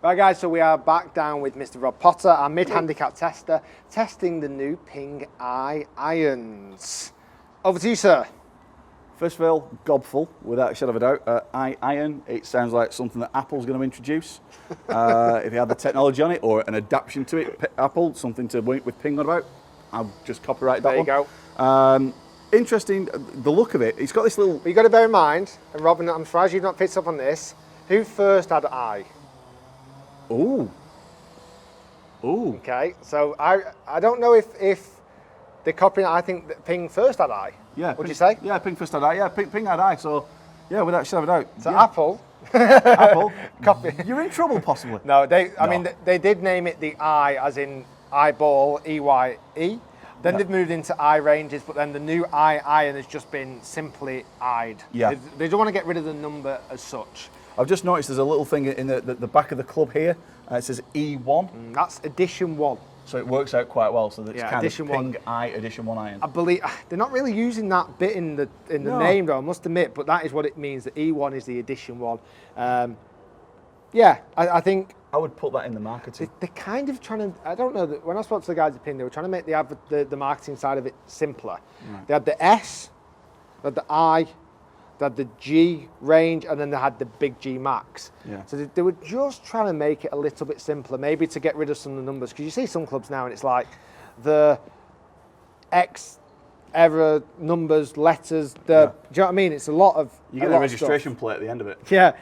Right guys, so we are back down with Mr. Rob Potter, our mid-handicap tester, testing the new Ping Eye irons. Over to you, sir. First of all, gobful, without a shadow of a doubt. Iron, it sounds like something that Apple's going to introduce. If you had the technology on it, or an adaptation to it, Apple, something to with Ping on about, I'll just copyright that one. There you go. Interesting, the look of it, it's got this little... But you've got to bear in mind, and Robin, I'm surprised you've not picked up on this, who first had eye? Ooh. Ooh. Okay, so I don't know if they're copying. I think that Ping first had eye. Yeah. What'd you say? Yeah, Ping first had eye. Yeah, Ping had eye. So, yeah, without a shadow of a doubt. So yeah. Apple. Apple. Copy. You're in trouble, possibly. No, I mean, they did name it the eye, as in eyeball, EYE. Then they've moved into eye ranges, but then the new eye iron has just been simply eyed. Yeah. They don't want to get rid of the number as such. I've just noticed there's a little thing in the back of the club here. It says E1. That's edition 1. So it works out quite well. So that's kind edition of Ping 1. Eye edition 1 iron. I believe they're not really using that bit in the name, though. I must admit, but that is what it means. The E1 is the edition 1. Yeah, I think I would put that in the marketing. they're kind of trying to. I don't know. When I spoke to the guys at Ping, they were trying to make the marketing side of it simpler. Right. They had the S, they had the I, they had the G range, and then they had the big G Max. Yeah. So they were just trying to make it a little bit simpler, maybe to get rid of some of the numbers. Because you see some clubs now, and it's like the X error numbers, letters. Do you know what I mean? It's a lot of. You get a registration plate at the end of it. Yeah.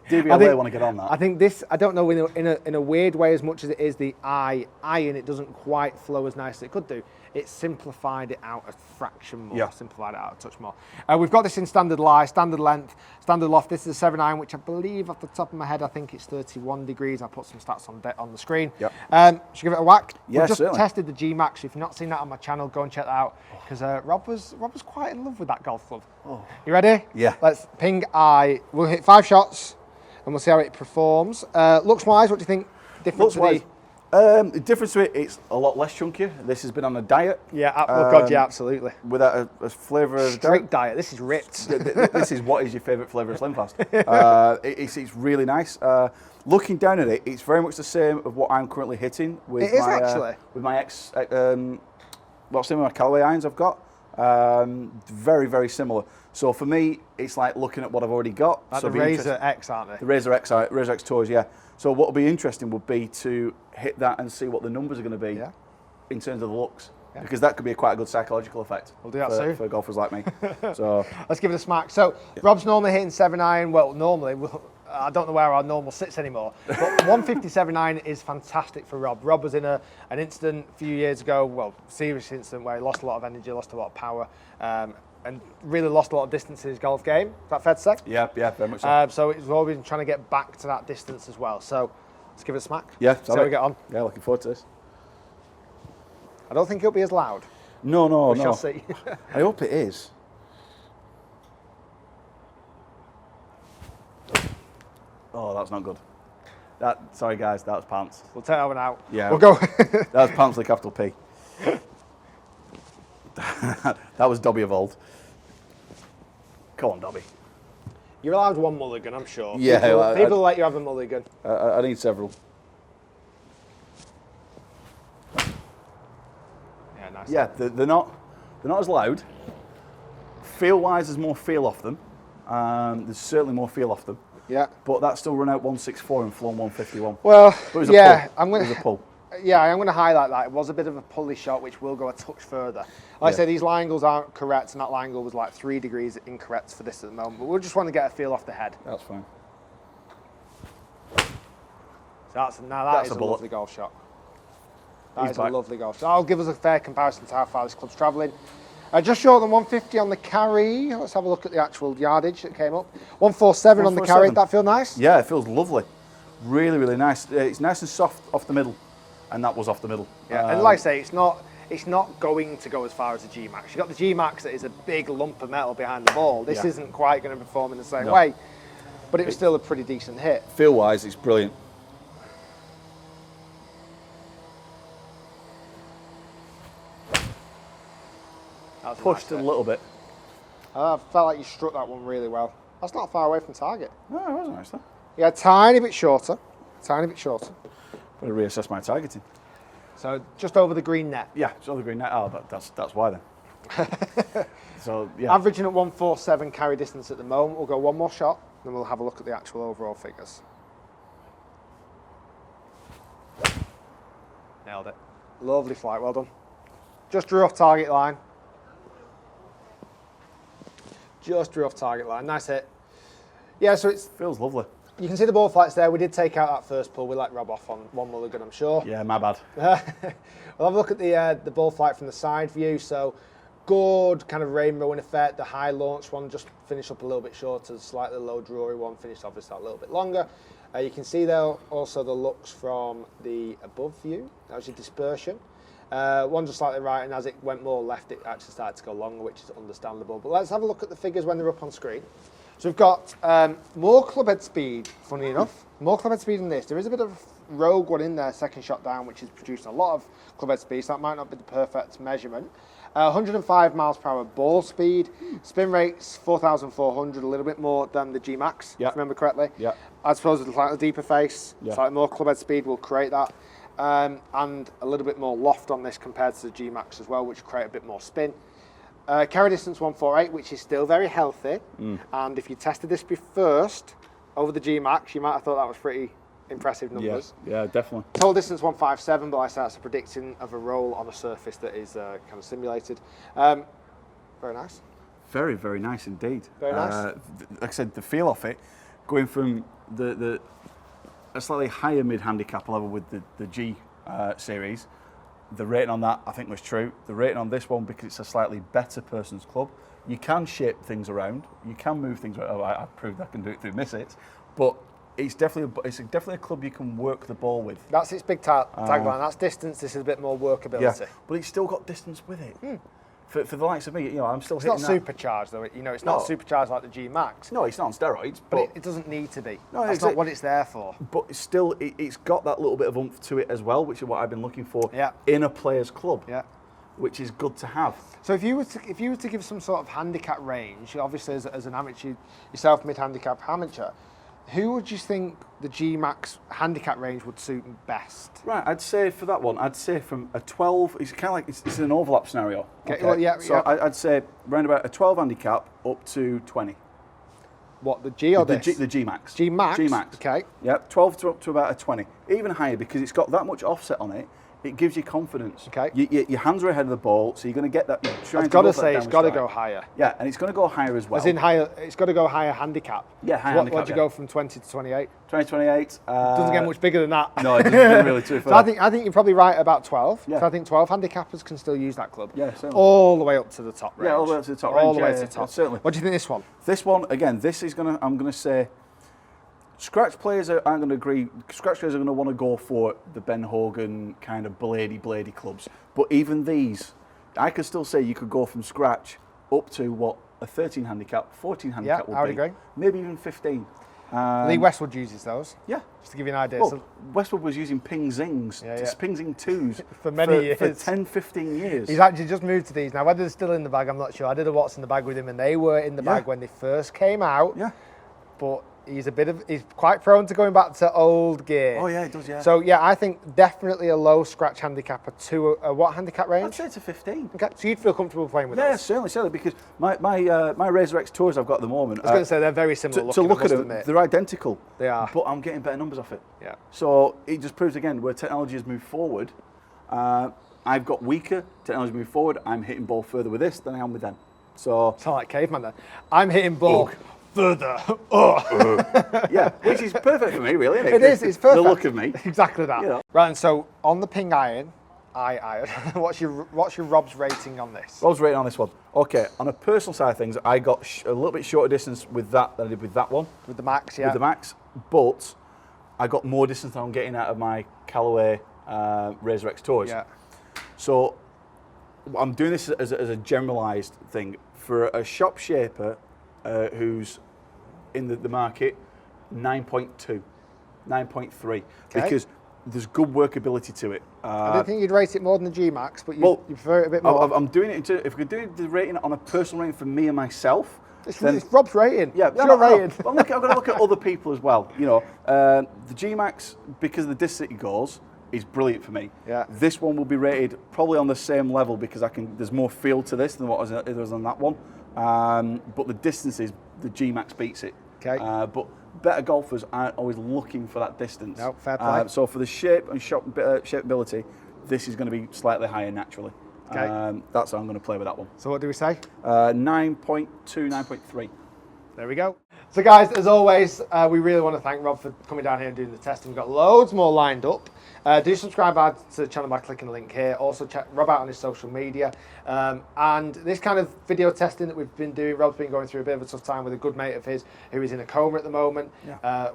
DVLA want to get on that. I think this. I don't know in a weird way, as much as it is the iron, it doesn't quite flow as nice as it could do. It simplified it out a fraction more, simplified it out a touch more. We've got this in standard lie, standard length, standard loft. This is a 7 iron, which I believe off the top of my head, I think it's 31 degrees. I'll put some stats on the screen. Yep. Should we give it a whack? Yeah, We've just certainly. tested the G Max. If you've not seen that on my channel, go and check that out, because Rob was quite in love with that golf club. Oh. You ready? Yeah. Let's Ping Eye. We'll hit 5 shots, and we'll see how it performs. Looks wise, what do you think? Looks wise. The difference to it, it's a lot less chunkier. This has been on a diet. Yeah, oh God, yeah, absolutely. Without a flavour of strict diet. This is ripped. This is what is your favourite flavour of Slim Fast. It's really nice. Looking down at it, it's very much the same of what I'm currently hitting with it is actually with my what's the name of my Callaway irons I've got. Very, very similar. So for me, it's like looking at what I've already got. Like so the Razor X, aren't they? The Razor X toys, yeah. So what will be interesting would be to hit that and see what the numbers are going to be in terms of the looks. Yeah. Because that could be quite a good psychological effect. We'll do that soon. For golfers like me. So let's give it a smack. So Rob's normally hitting 7 iron. Well, normally, I don't know where our normal sits anymore. But 157 iron is fantastic for Rob. Rob was in an incident a few years ago, well, serious incident where he lost a lot of energy, lost a lot of power, and really lost a lot of distance in his golf game. Is that fair to say? Yeah, very much so. So he's always been trying to get back to that distance as well. So let's give it a smack. Yeah, see how we get on. Yeah, looking forward to this. I don't think it'll be as loud. No. We shall see. I hope it is. Oh, that's not good. Sorry guys, that was pants. We'll take that one out. Yeah. We'll go. That was pants with a capital P. That was Dobby of old. Come on, Dobby. You're allowed one mulligan, I'm sure. Yeah. People let you have a mulligan. I need several. Yeah, nice. Yeah, they're not as loud. Feel-wise, there's more feel off them. There's certainly more feel off them. Yeah. But that still run out 164 and flown 151. Well, it was a pull. It was a pull. Yeah, I'm going to highlight that. It was a bit of a pulley shot, which will go a touch further. Like I say, these line angles aren't correct, and that line angle was like 3 degrees incorrect for this at the moment. But we'll just want to get a feel off the head. That's fine. So that is a lovely golf shot. That is a lovely golf shot. That'll give us a fair comparison to how far this club's travelling. Just short than 150 on the carry. Let's have a look at the actual yardage that came up. 147 on the carry. That feel nice? Yeah, it feels lovely. Really, really nice. It's nice and soft off the middle, and that was off the middle. Yeah, and like I say, it's not going to go as far as the G Max. You've got the G Max that is a big lump of metal behind the ball. This isn't quite going to perform in the same way, but it was still a pretty decent hit. Feel-wise, it's brilliant. Pushed it a little bit. I felt like you struck that one really well. That's not far away from target. No, it was nice though. Yeah, tiny bit shorter. tiny bit shorter. Better reassess my targeting. So just over the green net. Yeah, it's over the green net. Oh, that's why then. So yeah. Averaging at 147 carry distance at the moment. We'll go one more shot, then we'll have a look at the actual overall figures. Nailed it. Lovely flight, well done. Just drew off target line. Just drew off target line. Nice hit. Yeah, so it feels lovely. You can see the ball flights there. We did take out that first pull. We let Rob off on one mulligan, I'm sure. Yeah, my bad. We'll have a look at the ball flight from the side view. So good kind of rainbowing effect. The high launch one just finished up a little bit shorter. The slightly low drawy one finished obviously a little bit longer. You can see there also the looks from the above view. That was your dispersion. One just slightly right, and as it went more left, it actually started to go longer, which is understandable. But let's have a look at the figures when they're up on screen. So we've got more clubhead speed, funny enough. More clubhead speed than this. There is a bit of rogue one in there, second shot down, which is producing a lot of clubhead speed, so that might not be the perfect measurement. 105 miles per hour ball speed. Spin rates, 4,400, a little bit more than the G-Max, if I remember correctly. Yeah. I suppose with a slightly deeper face, slightly more clubhead speed will create that. And a little bit more loft on this compared to the G-Max as well, which will create a bit more spin. Carry distance 148, which is still very healthy. And if you tested this first over the G-Max, you might have thought that was pretty impressive numbers. Yeah, definitely. Total distance 157, but like I said, that's a predicting of a roll on a surface that is kind of simulated. Very nice. Very, very nice indeed. Very nice. Like I said, the feel of it, going from a slightly higher mid-handicap level with the G series, the rating on that I think was true. The rating on this one, because it's a slightly better person's club, you can shape things around, you can move things around. I've proved I can do it through miss hits, but it's definitely a club you can work the ball with. That's its big tagline. That's distance. This is a bit more workability. Yeah, but it's still got distance with it. For the likes of me, I'm still hitting that. It's not supercharged though. It's not supercharged like the G-Max. No, it's not on steroids. But it doesn't need to be. No, that's not what it's there for. But still, it's got that little bit of oomph to it as well, which is what I've been looking for in a player's club. Yeah. Which is good to have. So if you were to give some sort of handicap range, obviously as an amateur yourself, mid-handicap amateur, who would you think the G-Max handicap range would suit best? Right, I'd say for that one, from a 12, it's kind of like, it's an overlap scenario. Okay. Well, so I'd say around about a 12 handicap up to 20. What, the G or this? The G-Max. G-Max? G-Max. Okay. Yeah, 12 to up to about a 20. Even higher, because it's got that much offset on it, it gives you confidence. Okay. Your hands are ahead of the ball, so you're going to get that. I've got to say, it's got to go higher. Yeah, and it's going to go higher as well. As in higher, it's got to go higher handicap. Yeah, higher handicap. What'd you go from 20 to 28? 20, 28. Doesn't get much bigger than that. No, it doesn't really too far. So I think you're probably right about 12. Yeah. So I think 12 handicappers can still use that club. Yeah, certainly. All the way up to the top range. Yeah, all the way up to the top range. All the way to the top. Certainly. What do you think this one? This one, again, I'm going to say, scratch players aren't going to agree. Scratch players are going to want to go for the Ben Hogan kind of bladey clubs. But even these, I could still say you could go from scratch up to what a 13 handicap, 14 handicap would be. I would agree. Maybe even 15. Lee Westwood uses those. Yeah. Just to give you an idea. Well, Westwood was using Ping Zings, Ping Zing 2s for many years. For 10, 15 years. He's actually just moved to these. Now, whether they're still in the bag, I'm not sure. I did a What's in the Bag with him, and they were in the bag when they first came out. Yeah. But he's quite prone to going back to old gear. Oh, yeah, he does, yeah. So, yeah, I think definitely a low scratch handicapper to a what handicap range? I'd say to 15. Okay, so you'd feel comfortable playing with those? Yeah, certainly, because my Razor X Tours I've got at the moment. I was going to say, they're very similar to look at them, they're identical. They are. But I'm getting better numbers off it. Yeah. So it just proves, again, where technology has moved forward, I've got weaker, technology moved forward, I'm hitting ball further with this than I am with them. So. Sound like caveman then. I'm hitting ball further. Yeah, which is perfect for me, really, isn't it? It is, it's perfect. The look of me. Exactly that. You know. Right, and so on the ping iron, what's your Rob's rating on this? Rob's rating on this one. Okay, on a personal side of things, I got a little bit shorter distance with that than I did with that one. With the Max, yeah. With the Max, but I got more distance than I'm getting out of my Callaway Razor X Tours. Yeah. So I'm doing this as a generalised thing. For a shop shaper who's in the market, 9.2, 9.3, because there's good workability to it. I don't think you'd rate it more than the G-Max, but you prefer it a bit more. I'm doing it, if we could do the rating on a personal rating for me and myself, It's Rob's rating. Yeah, it's your rating. I'm going to look at other people as well. You know, the G-Max, because of the distance it goes, is brilliant for me. Yeah. This one will be rated probably on the same level because there's more feel to this than what there was on that one. But the distances, the G-Max beats it. Okay. But better golfers aren't always looking for that distance. No, fair play. So for the shape and shapeability, this is going to be slightly higher naturally. Okay. That's how I'm going to play with that one. So what do we say? 9.2, 9.3. There we go. So guys, as always, we really want to thank Rob for coming down here and doing the testing. We've got loads more lined up. Do subscribe to the channel by clicking the link here. Also check Rob out on his social media. And this kind of video testing that we've been doing, Rob's been going through a bit of a tough time with a good mate of his who is in a coma at the moment,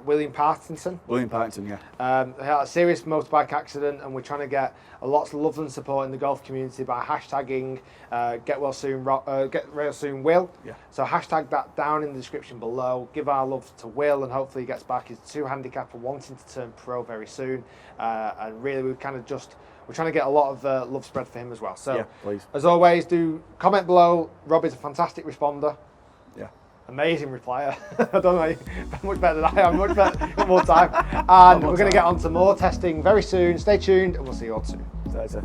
William Parkinson. William Parkinson, yeah. He had a serious motorbike accident, and we're trying to get lots of love and support in the golf community by hashtagging Get Well Soon Will. Yeah. So hashtag that down in the description below. Give our love to Will, and hopefully he gets back. He's a handicapper wanting to turn pro very soon, and really we're trying to get a lot of love spread for him as well. So, yeah, please. As always, do comment below. Rob is a fantastic responder. Yeah. Amazing replier. I don't know, much better than I am, much better, got more time. And we're going to get on to more testing very soon. Stay tuned, and we'll see you all soon. See you later.